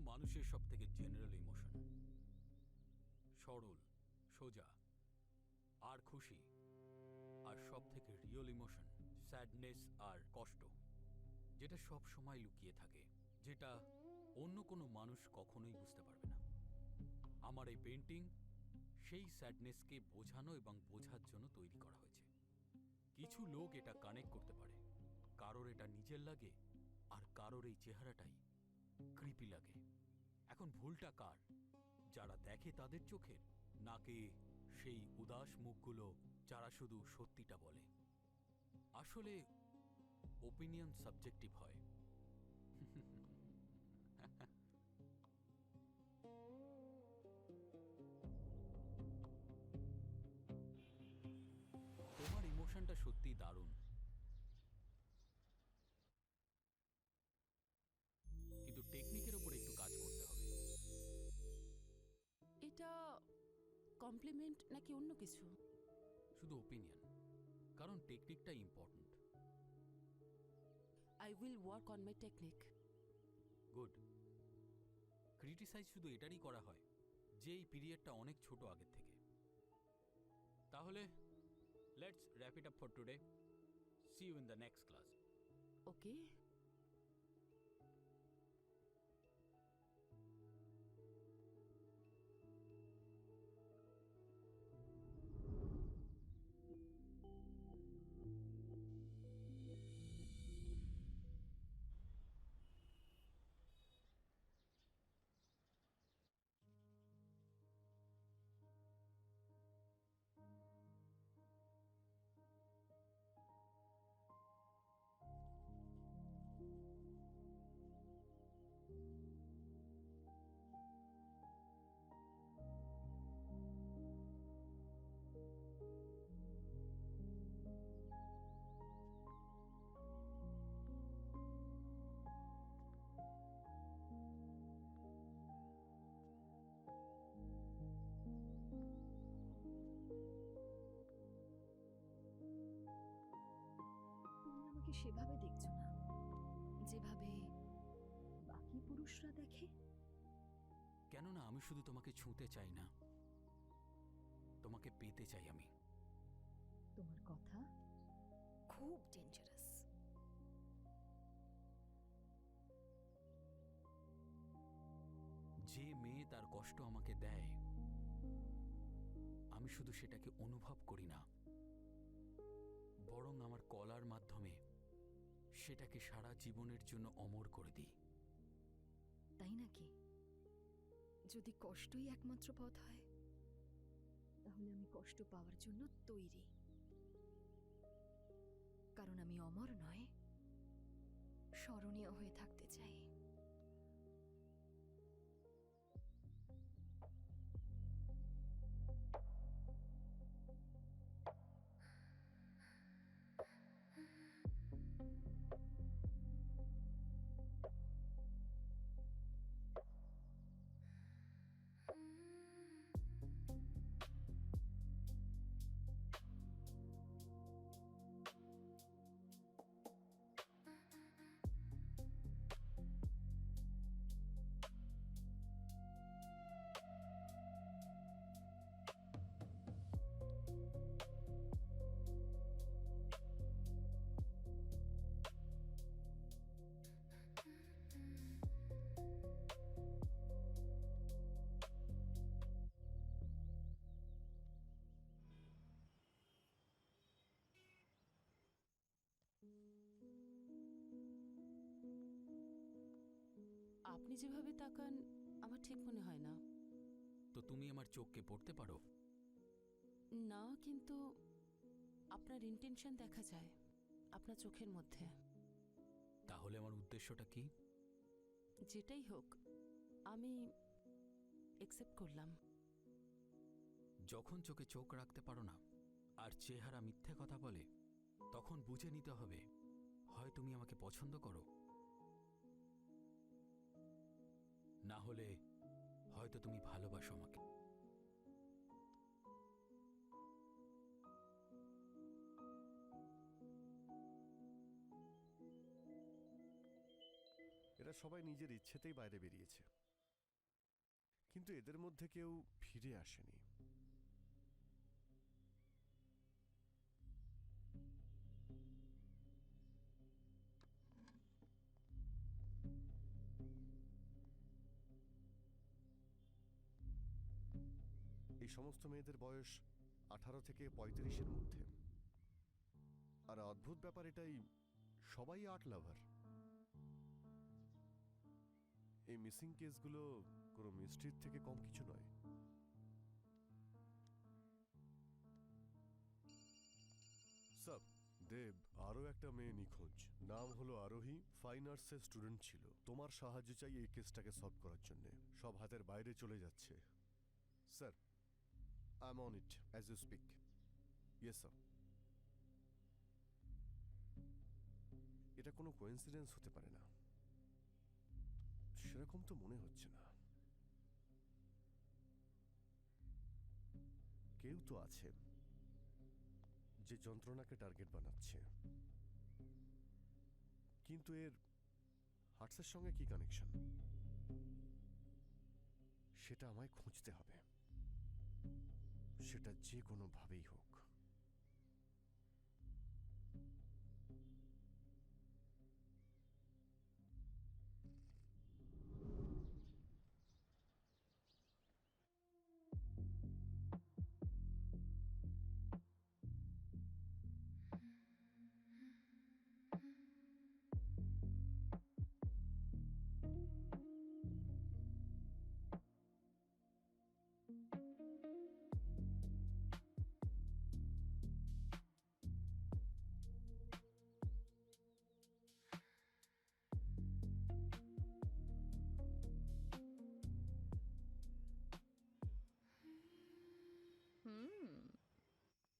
মানুষের সব থেকে জেনারেল ইমোশন, সরল, সোজা আর খুশি, আর সব থেকে রিয়েল ইমোশন স্যাডনেস আর কষ্ট, যেটা সব সময় লুকিয়ে থাকে, যেটা অন্য কোনো মানুষ কখনোই বুঝতে পারবে না। আমার এই পেন্টিং সেই স্যাডনেসকে বোঝানো এবং বোঝার জন্য তৈরি করা হয়েছে। কিছু লোক এটা কানেক্ট করতে পারে, কারোর এটা নিজের লাগে, আর কারোর এই চেহারাটাই ক্রিপি লাগে। এখন ভুলটা কার? যারা দেখে তাদের চোখের, নাকি সেই উদাস মুখগুলো যারা শুধু সত্যিটা বলে? আসলে ওপিনিয়ন সাবজেক্টিভ হয়। তোমার ইমোশনটা সত্যি দারুণ, কিন্তু টেকনিকের উপর একটু কাজ করতে হবে। এটা কমপ্লিমেন্ট নাকি অন্য কিছু? শুধু ওপিনিয়ন, কারণ টেকনিকটা important. I will work on my technique. Good. Criticise শুধু এটারই করা হয় যে এই পিরিয়ডটা অনেক ছোট আগের থেকে। তাহলে let's wrap it up for today. See you in the next class. Okay. তুমি আমাকে সেভাবে দেখছো না যেভাবে বাকি পুরুষরা দেখে। কেননা আমি শুধু তোমাকে ছুঁতে চাই না, তোমাকে পেতে চাই আমি। তোমার কথা খুব ডেঞ্জারাস। যে মেয়ে তার কষ্ট আমাকে দেয়, আমি শুধু সেটাকে অনুভব করি না, বরং আমার কলার মাধ্যমে সেটাকে সারা জীবনের জন্য অমর করে দিই। তাই নাকি? যদি কষ্টই একমাত্র পথ হয়, তাহলে আমি কষ্ট পাওয়ার জন্য তৈরি। কারণ আমি অমর নয়, স্মরণীয় হয়ে থাকতে চাই। আপনি যেভাবে তাকান আমার ঠিক মনে হয় না। তো তুমি আমার চোখকে পড়তে পারো? না, কিন্তু আপনার ইন্টেনশন দেখা যায় আপনার চোখের মধ্যে। তাহলে আমার উদ্দেশ্যটা কি? যেটাই হোক, আমি একসেপ্ট করলাম। যখন চোখে চোখ রাখতে পারো না আর চেহারা মিথ্যে কথা বলে, তখন বুঝে নিতে হবে হয় তুমি আমাকে পছন্দ করো, না হলে হয়তো তুমি ভালোবাসো আমাকে। এরা সবাই নিজের ইচ্ছেতেই বাইরে বেরিয়েছে। কিন্তু এদের মধ্যে কেউ ফিরে আসেনি। এই সমস্ত মেয়েদের বয়স 18 থেকে 35-এর মধ্যে। আর অদ্ভুত ব্যাপার এটাই, সবাই আর্ট লাভার। এই মিসিং কেসগুলো কোনো মিস্ট্রির থেকে কম কিছু নয়। স্যার, দেব, আরো একটা মেয়ে নিখোঁজ। নাম হলো আরোহী, ফাইন আর্টসের স্টুডেন্ট ছিল। তোমার সাহায্য চাই এই কেসটাকে সলভ করার জন্য। সব হাতের বাইরে চলে যাচ্ছে। Sir, I am on it as you speak. Yes sir. এটা কোনো কোইন্সিডেন্স হতে পারে না, সেরকম তো মনে হচ্ছে না। কেউ তো আছে যে যন্ত্রণাকে টার্গেট বানাচ্ছে। কিন্তু এর হার্টসের সঙ্গে কি কানেকশন, সেটা আমায় খুঁজতে হবে, সেটা যে কোনো ভাবেই হোক।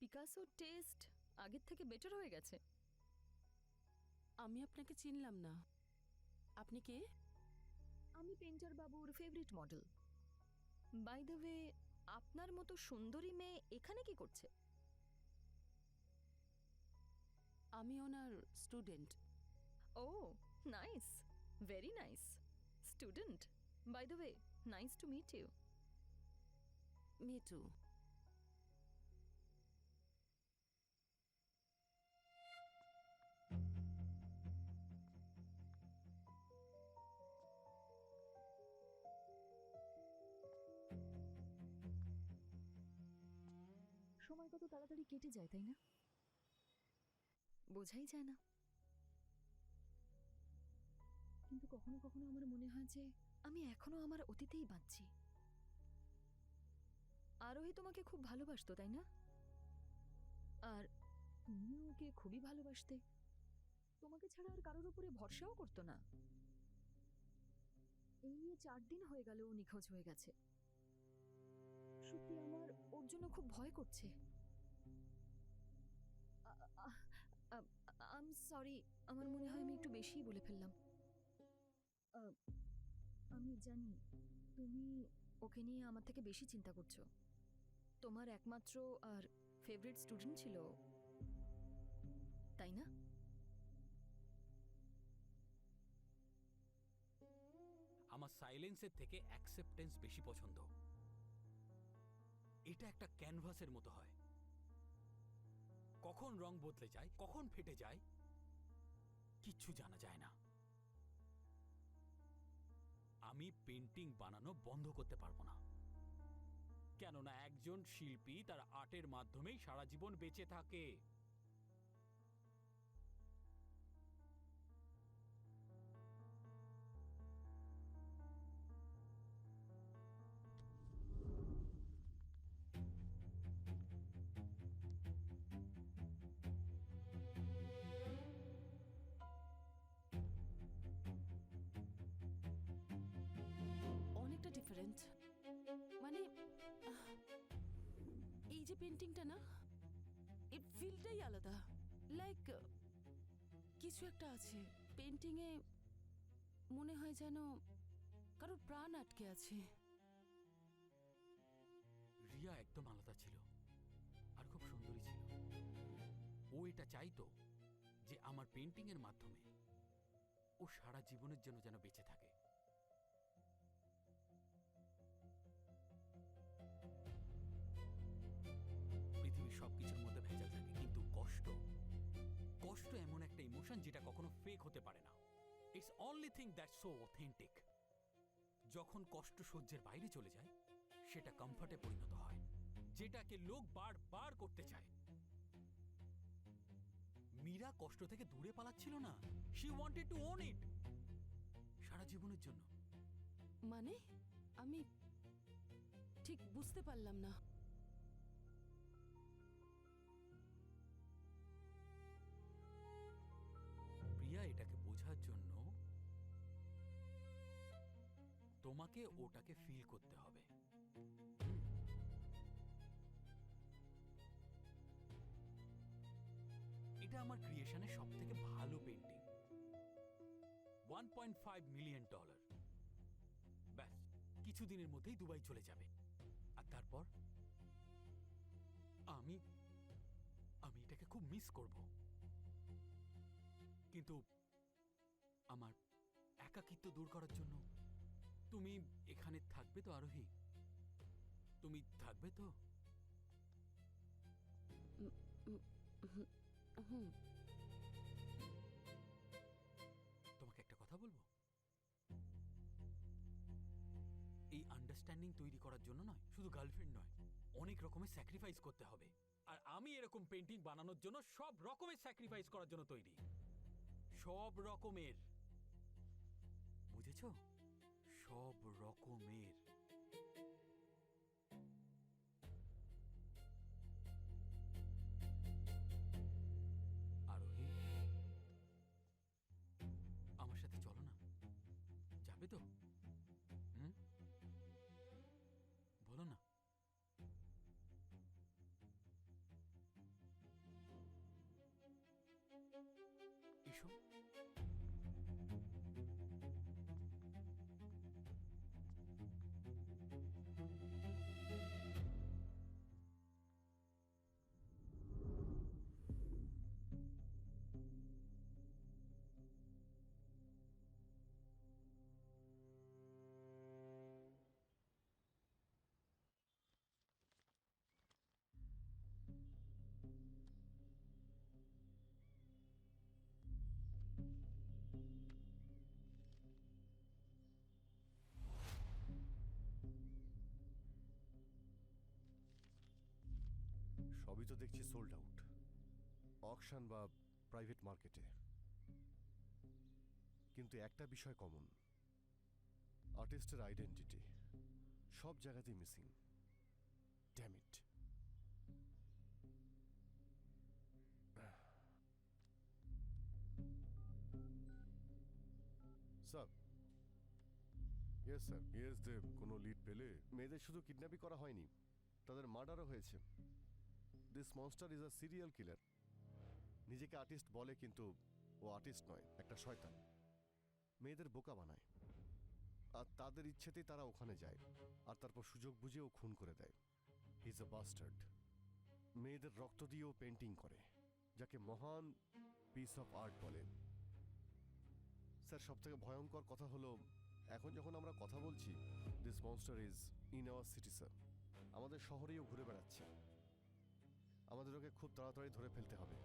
পিকাসোর টেস্ট আগের থেকে বেটার হয়ে গেছে। আমি আপনাকে চিনলাম না, আপনি কে? আমি পেন্টার বাবুর favourite model. By the way, আপনার মতো সুন্দরী মেয়ে এখানে কি করছে? আমি ওনার student. Oh nice, very nice. Student, by the way, nice to meet you. Me too. সময় কত তাড়াতাড়ি কেটে যায়, তাই না? বোঝাই যায় না। কিন্তু কখনো কখনো আমার মনে হয় যে আমি এখনো আমার অতীতেই বাঁচছি। আরোহী তোমাকে খুব ভালোবাসতো, তাই না? আর তুমিও ওকে খুবই ভালোবাসতে। তোমাকে ছাড়া আর কারোর উপরে ভরসাও করতো না। এই নিয়ে 4 দিন হয়ে গেল ও নিখোঁজ হয়ে গেছে। সত্যি আমার ওর জন্য খুব ভয় করছে। আই এম সরি, আমার মনে হয় আমি একটু বেশিই বলে ফেললাম। আমি জানি তুমি ওকে নিয়ে আমার থেকে বেশি চিন্তা করছো। তোমার একমাত্র আর ফেভারিট স্টুডেন্ট ছিল, তাই না? আমার সাইলেন্সের থেকে অ্যাকসেপ্টেন্স বেশি পছন্দ। এটা একটা ক্যানভাসের মতো হয়, কখন রং বদলে যায়, কখন ফেটে যায়, কিচ্ছু জানা যায় না। আমি পেন্টিং বানানো বন্ধ করতে পারবো না, কেননা একজন শিল্পী তার আর্টের মাধ্যমেই সারা জীবন বেঁচে থাকে। অনেকটা ডিফারেন্ট। মানে এই যে পেন্টিংটা না, এর ফিলটাই আলাদা। লাইক কিছু একটা আছে পেন্টিংয়ে, মনে হয় যেন কারোর প্রাণ আটকে আছে। রিয়া একদম আলাদা ছিল আর খুব সুন্দরী ছিল। ও এটা চাইতো যে আমার পেন্টিং এর মাধ্যমে ও সারা জীবনের জন্য যেন বেঁচে থাকে। ইমোশন যেটা কখনো ফেক হতে পারে না। It's only thing that's so authentic. যখন কষ্ট সহ্যের বাইরে চলে যায় সেটা কমফর্টে পরিণত হয়, যেটাকে লোক বারবার করতে চায়। মীরা কষ্ট থেকে দূরে পালাচ্ছিল না, she wanted to own it সারা জীবনের জন্য। মানে আমি ঠিক বুঝতে পারলাম না। প্রিয়া, এটাকে বোঝার জন্য তোমাকে ওটাকে ফিল করতে হবে। এটা আমার ক্রিয়েশনের সব থেকে ভালো পেন্টিং, $1.5 মিলিয়ন। ব্যাস কিছুদিনের মধ্যেই দুবাই চলে যাবে, আর তারপর আমি আমি এটাকে খুব মিস করব। কিন্তু আমার একাকিত্ব দূর করার জন্য তুমি এখানে থাকবে তো আরোহী? তুমি থাকবে তো? হুম। তোমাকে একটা কথা বলবো, এই আন্ডারস্ট্যান্ডিং তৈরি করার জন্য নয়, শুধু গার্লফ্রেন্ড নয়, অনেক রকমের স্যাক্রিফাইস করতে হবে। আর আমি এরকম পেন্টিং বানানোর জন্য সব রকমের স্যাক্রিফাইস করার জন্য তৈরি, সব রকমের। বুঝেছো? সব রকমের। আরোহী, আমার সাথে চলো না, যাবে তো? হুম, বলো না। এসো। সবই তো দেখছি সোল্ড আউট, অকশন বা প্রাইভেট মার্কেটে। কিন্তু একটা বিষয় কমন, আর্টিস্টের আইডেন্টিটি সব জায়গাতেই missing. Damn it. Sir, yes sir, yes Dev. কোনো লিড পেলে? মেয়েদের শুধু কিডন্যাপই করা হয়নি, তাদের মার্ডারও হয়েছে। This monster is a serial killer. নিজেকে আর্টিস্ট বলে, কিন্তু ও আর্টিস্ট নয়, একটা শয়তান। মেয়েদের বোকা বানায়, আর তাদের ইচ্ছেতেই তারা ওখানে যায়, আর তারপর সুযোগ বুঝে ও খুন করে দেয়। He is a bastard. মেয়েদের রক্ত দিয়েও পেন্টিং করে, যাকে মহান পিস অফ আর্ট বলে। স্যার, সব থেকে ভয়ঙ্কর কথা হলো, এখন যখন আমরা কথা বলছি, this monster is in our city sir. আমাদের শহরেও ঘুরে বেড়াচ্ছে। আমাদের ওকে খুব তাড়াতাড়ি ধরে ফেলতে হবে।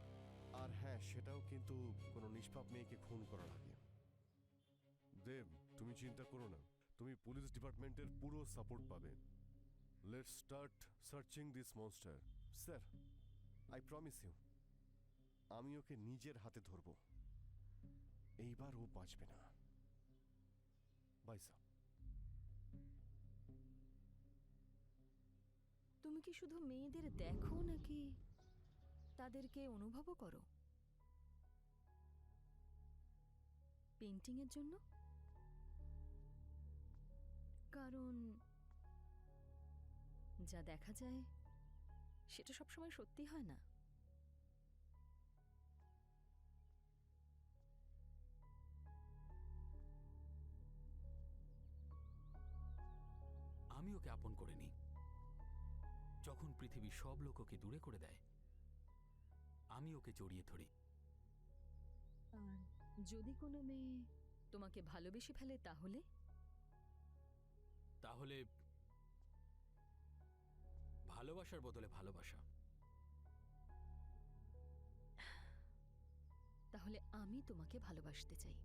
আর হ্যাঁ, সেটাও কিন্তু কোনো নিষ্পাপ মেয়েকে খুন করার আগে। দেব, তুমি চিন্তা করো না, তুমি পুলিশ ডিপার্টমেন্টের পুরো সাপোর্ট পাবে। Let's start searching this monster. Sir, I promise you, আমি ওকে নিজের হাতে ধরব। এইবার ও বাঁচবে না। Bye sir. তুমি কি শুধু মেয়েদের দেখো নাকি তাদেরকে অনুভবও করো পেন্টিংয়ের জন্য? কারণ যা দেখা যায় সেটা সবসময় সত্যি হয় না। আমি ওকে আপন করে নিই। যখন পৃথিবীর সব লোক ওকে দূরে করে দেয়, আমি ওকে জড়িয়ে ধরি। আর যদি কোনো মেয়ে তোমাকে ভালোবেসে ফেলে, তাহলে? তাহলে ভালোবাসার বদলে ভালোবাসা। তাহলে আমি তোমাকে ভালোবাসতে চাই।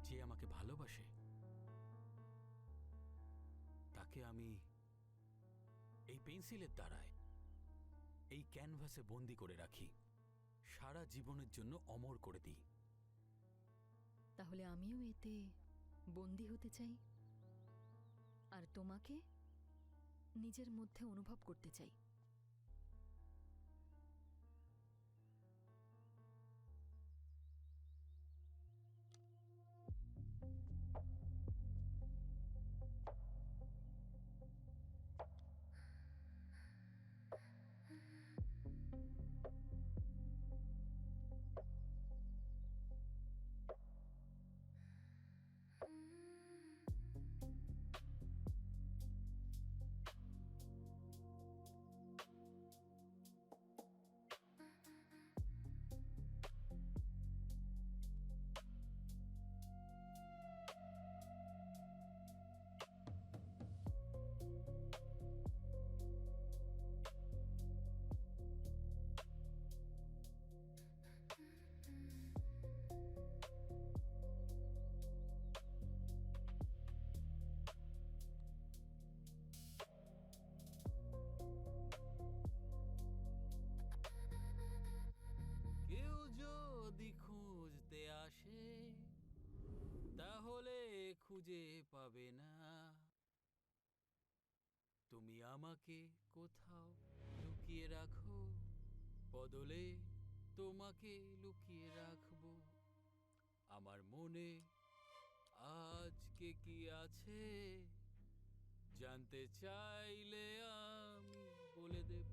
যে আমাকে ভালোবাসে তাকে আমি এই পেন্সিলের দ্বারায় এই ক্যানভাসে বন্দি করে রাখি, সারা জীবনের জন্য অমর করে দিই। তাহলে আমিও এতে বন্দী হতে চাই, আর তোমাকে নিজের মধ্যে অনুভব করতে চাই। কেউ যদি খুঁজতে আসে তাহলে খুঁজে পাবে না, তুমি আমাকে কোথাও লুকিয়ে রাখো, বদলে তোমাকে লুকিয়ে রাখবো। আমার মনে আজকে কি আছে জানতে চাইলে আমি বলে দেব।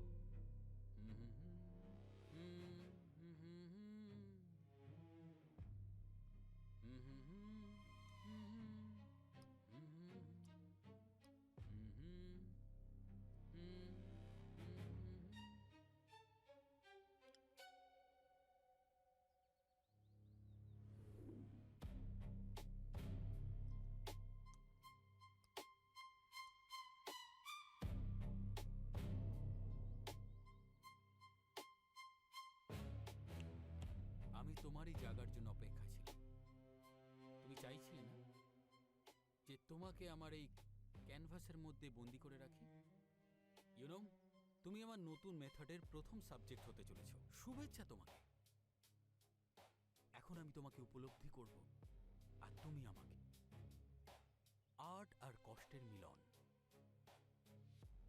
আমি তোমারই জাগার জন্য অপেক্ষায় ছিলাম। তুমি চাইছিলে না যে তোমাকে আমার এই ক্যানভাসের মধ্যে বন্দি করে রাখি? ইউনো, তুমি আমার নতুন মেথডের প্রথম সাবজেক্ট হতে চলেছ। শুভেচ্ছা তোমাকে। এখন আমি তোমাকে উপলব্ধি করব আর তুমি আমাকে। আর্ট আর কষ্টের মিলন।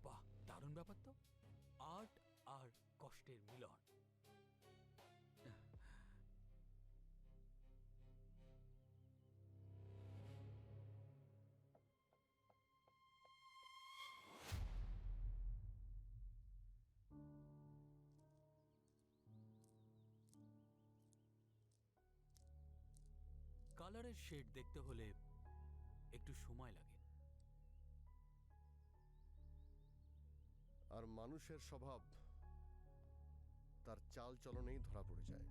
বাহ, দারুণ ব্যাপার তো। আর্ট আর কষ্টের মিলন। কালারের শেড দেখতে হলে একটু সময় লাগে। আর মানুষের স্বভাব তার চাল চলনেই ধরা পড়ে যায়।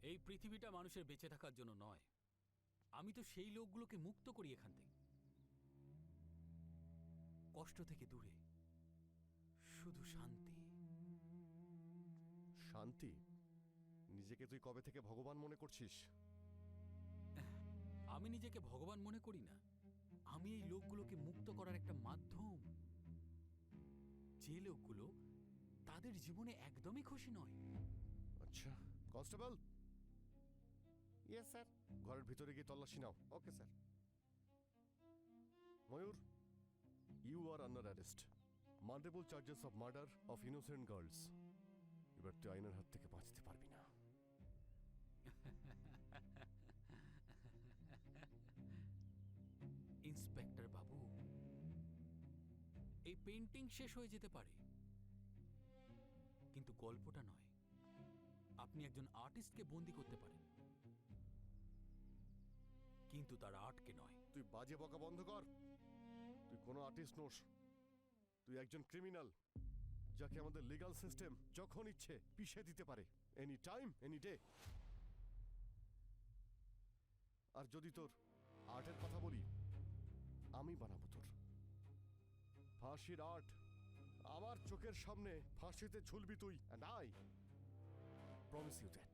এই পৃথিবীটা মানুষের বেঁচে থাকার জন্য নয়। আমি তো সেই লোকগুলোকে মুক্ত করি এখান থেকে, কষ্ট থেকে দূরে, শুধু শান্তি। শান্তি? নিজেকে তুই কবে থেকে ভগবান মনে করছিস? আমি নিজেকে ভগবান মনে করি না। আমি এই লোকগুলোকে মুক্ত করার একটা মাধ্যম। যে লোকগুলো তাদের জীবনে একদমই খুশি নয়। আচ্ছা কনস্টেবল। Yes sir. ঘরের ভিতরে গিয়ে তল্লাশি নাও। Okay sir. Mayur, you are under arrest. Multiple charges of murder of innocent girls. এবার তুই আইনের হাত থেকে বাঁচতে পারবি না। ইন্সপেক্টর বাবু, এই পেন্টিং শেষ হয়ে যেতে পারে, কিন্তু গল্পটা নয়। আপনি একজন আর্টিস্টকে বন্দি করতে পারেন, কিন্তু তার আর্টকে নয়। তুই বাজে বকা বন্ধ কর। তুই কোনো আর্টিস্ট নোস। তুই একজন ক্রিমিনাল, যাকে আমাদের লিগ্যাল সিস্টেম যখন ইচ্ছে পিষে দিতে পারে। Any time, any day. আর যদি তোর আর্টের কথা বলি, আমি বানাবো তোর ফাঁসির আর্ট। আমার চোখের সামনে ফাঁসিতে ঝুলবি তুই, and I promise you that.